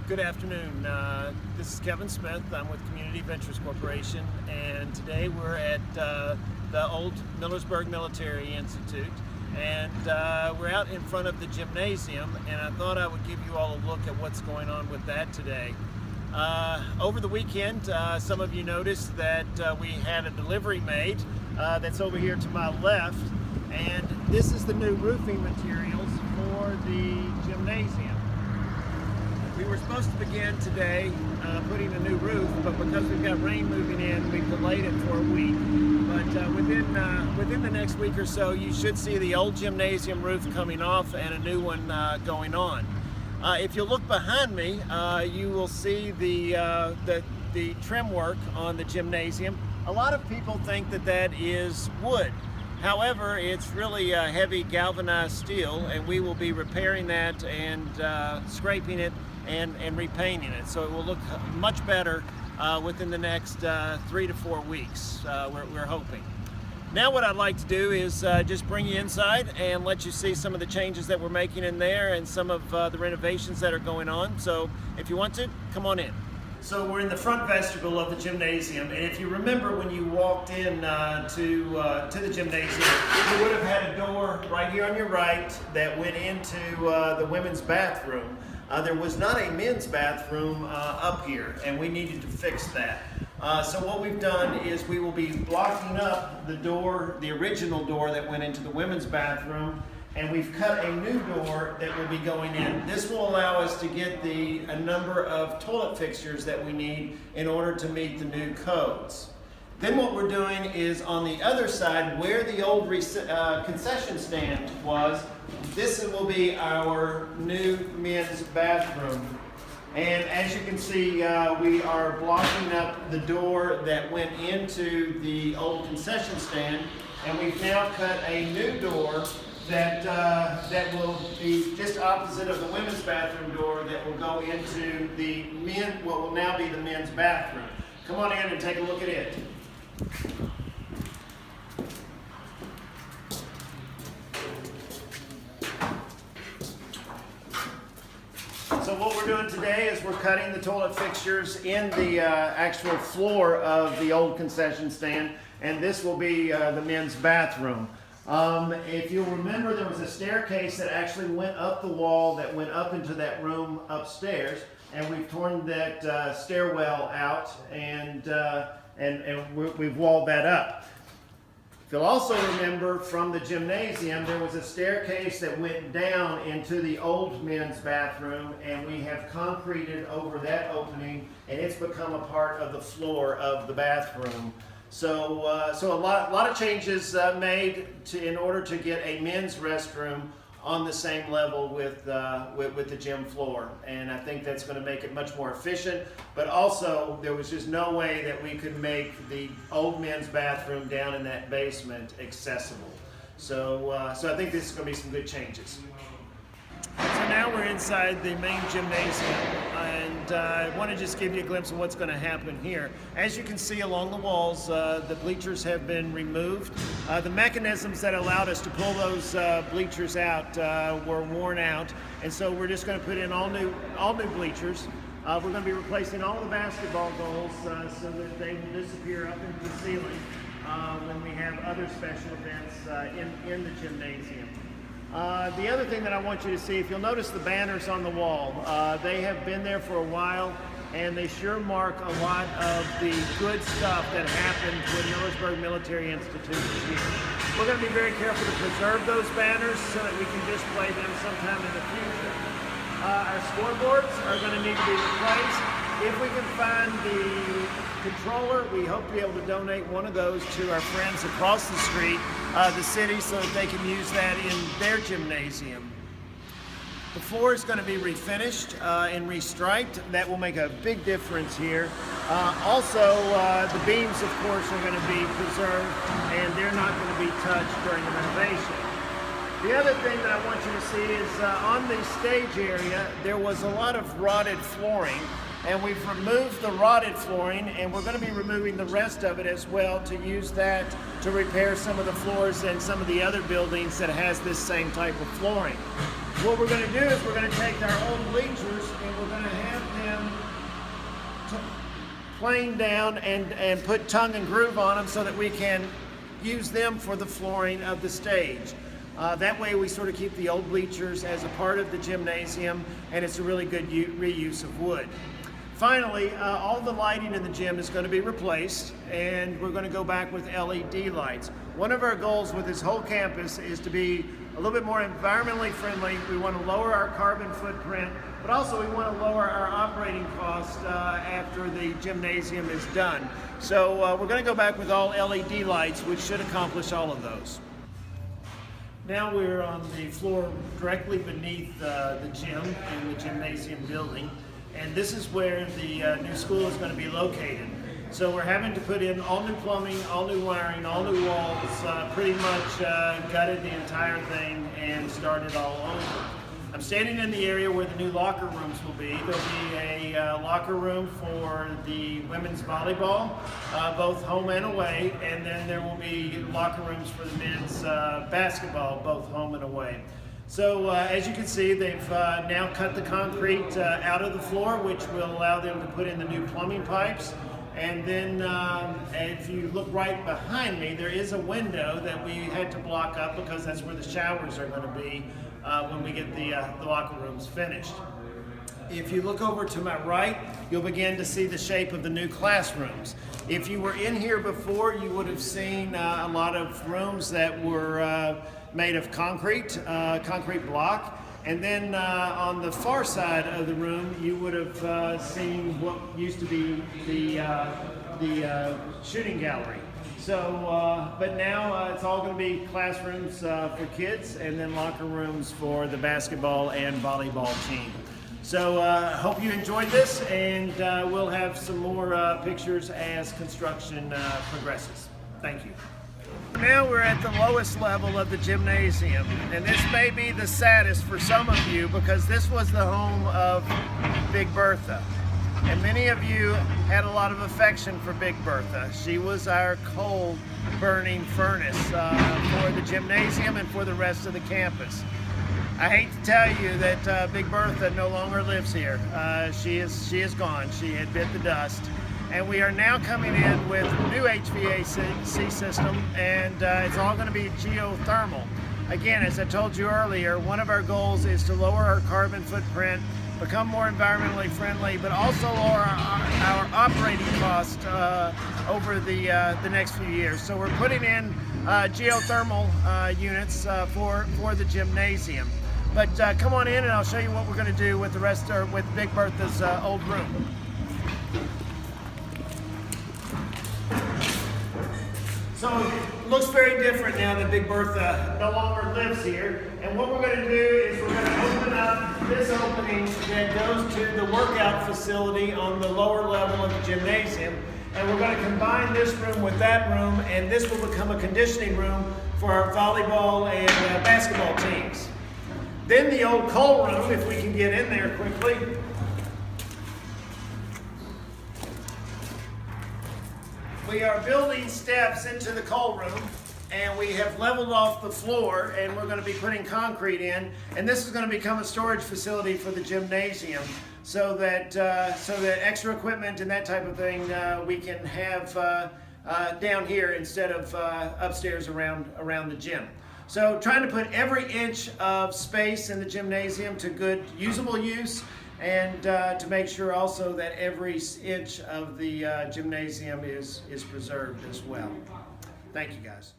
Good afternoon. This is Kevin Smith. I'm with Community Ventures Corporation, and today we're at the old Millersburg Military Institute, and we're out in front of the gymnasium, and I thought I would give you all a look at what's going on with that today. Over the weekend, some of you noticed that we had a delivery made that's over here to my left, and this is the new roofing materials for the gymnasium. We were supposed to begin today putting a new roof, but because we've got rain moving in, we've delayed it for a week. But within the next week or so, you should see the old gymnasium roof coming off and a new one going on. If you look behind me, you will see the trim work on the gymnasium. A lot of people think that that is wood. However, it's really heavy galvanized steel, and we will be repairing that and scraping it and repainting it. So it will look much better within the next 3 to 4 weeks, we're hoping. Now what I'd like to do is just bring you inside and let you see some of the changes that we're making in there and some of the renovations that are going on. So if you want to, come on in. So we're in the front vestibule of the gymnasium, and if you remember when you walked in to the gymnasium, you would have had a door right here on your right that went into the women's bathroom. There was not a men's bathroom up here, and we needed to fix that. So what we've done is we will be blocking up the door, the original door that went into the women's bathroom, and we've cut a new door that will be going in. This will allow us to get a number of toilet fixtures that we need in order to meet the new codes. Then what we're doing is on the other side where the old concession stand was, this will be our new men's bathroom. And as you can see, we are blocking up the door that went into the old concession stand, and we've now cut a new door that will be just opposite of the women's bathroom door that will go into what will now be the men's bathroom. Come on in and take a look at it. So what we're doing today is we're cutting the toilet fixtures in the actual floor of the old concession stand, and this will be the men's bathroom. If you'll remember, there was a staircase that actually went up the wall that went up into that room upstairs, and we've torn that stairwell out and we've walled that up. If you'll also remember from the gymnasium, there was a staircase that went down into the old men's bathroom, and we have concreted over that opening, and it's become a part of the floor of the bathroom. So a lot of changes made in order to get a men's restroom on the same level with the gym floor, and I think that's going to make it much more efficient. But also, there was just no way that we could make the old men's bathroom down in that basement accessible. So I think this is going to be some good changes. So now we're inside the main gymnasium, and I want to just give you a glimpse of what's going to happen here. As you can see along the walls, the bleachers have been removed. The mechanisms that allowed us to pull those bleachers out were worn out, and so we're just going to put in all new bleachers. We're going to be replacing all the basketball goals so that they will disappear up into the ceiling when we have other special events in the gymnasium. The other thing that I want you to see, if you'll notice the banners on the wall, they have been there for a while, and they sure mark a lot of the good stuff that happened when Millersburg Military Institute was here. We're going to be very careful to preserve those banners so that we can display them sometime in the future. Our scoreboards are going to need to be replaced. If we can find the controller, we hope to be able to donate one of those to our friends across the street, the city, so that they can use that in their gymnasium. The floor is going to be refinished and restriped. That will make a big difference here. Also, the beams, of course, are going to be preserved, and they're not going to be touched during the renovation. The other thing that I want you to see is on the stage area, there was a lot of rotted flooring, and we've removed the rotted flooring, and we're going to be removing the rest of it as well to use that to repair some of the floors in some of the other buildings that has this same type of flooring. What we're going to do is we're going to take our old bleachers and we're going to have them plane down and put tongue and groove on them so that we can use them for the flooring of the stage. That way we sort of keep the old bleachers as a part of the gymnasium, and it's a really good reuse of wood. Finally, all the lighting in the gym is going to be replaced, and we're going to go back with LED lights. One of our goals with this whole campus is to be a little bit more environmentally friendly. We want to lower our carbon footprint, but also we want to lower our operating costs after the gymnasium is done. So we're going to go back with all LED lights, which should accomplish all of those. Now we're on the floor directly beneath the gym in the gymnasium building. And this is where the new school is going to be located. So we're having to put in all new plumbing, all new wiring, all new walls, pretty much gutted the entire thing and started all over. I'm standing in the area where the new locker rooms will be. There'll be a locker room for the women's volleyball, both home and away, and then there will be locker rooms for the men's basketball, both home and away. So as you can see, they've now cut the concrete out of the floor, which will allow them to put in the new plumbing pipes. And then if you look right behind me, there is a window that we had to block up because that's where the showers are going to be when we get the locker rooms finished. If you look over to my right, you'll begin to see the shape of the new classrooms. If you were in here before, you would have seen a lot of rooms that were made of concrete block. And then on the far side of the room, you would have seen what used to be the shooting gallery. So, but now it's all going to be classrooms for kids and then locker rooms for the basketball and volleyball team. So I hope you enjoyed this, and we'll have some more pictures as construction progresses. Thank you. Now we're at the lowest level of the gymnasium, and this may be the saddest for some of you because this was the home of Big Bertha. And many of you had a lot of affection for Big Bertha. She was our coal-burning furnace for the gymnasium and for the rest of the campus. I hate to tell you that Big Bertha no longer lives here. She is gone. She had bit the dust. And we are now coming in with a new HVAC system, and it's all going to be geothermal. Again, as I told you earlier, one of our goals is to lower our carbon footprint, become more environmentally friendly, but also lower our operating cost over the next few years. So we're putting in geothermal units for the gymnasium. But come on in and I'll show you what we're going to do with the rest, with Big Bertha's old room. So it looks very different now that Big Bertha no longer lives here. And what we're going to do is we're going to open up this opening that goes to the workout facility on the lower level of the gymnasium. And we're going to combine this room with that room, and this will become a conditioning room for our volleyball and basketball teams. Then the old coal room, if we can get in there quickly. We are building steps into the coal room, and we have leveled off the floor, and we're going to be putting concrete in, and this is going to become a storage facility for the gymnasium so that extra equipment and that type of thing we can have down here instead of upstairs around the gym. So trying to put every inch of space in the gymnasium to good usable use, and to make sure also that every inch of the gymnasium is preserved as well. Thank you, guys.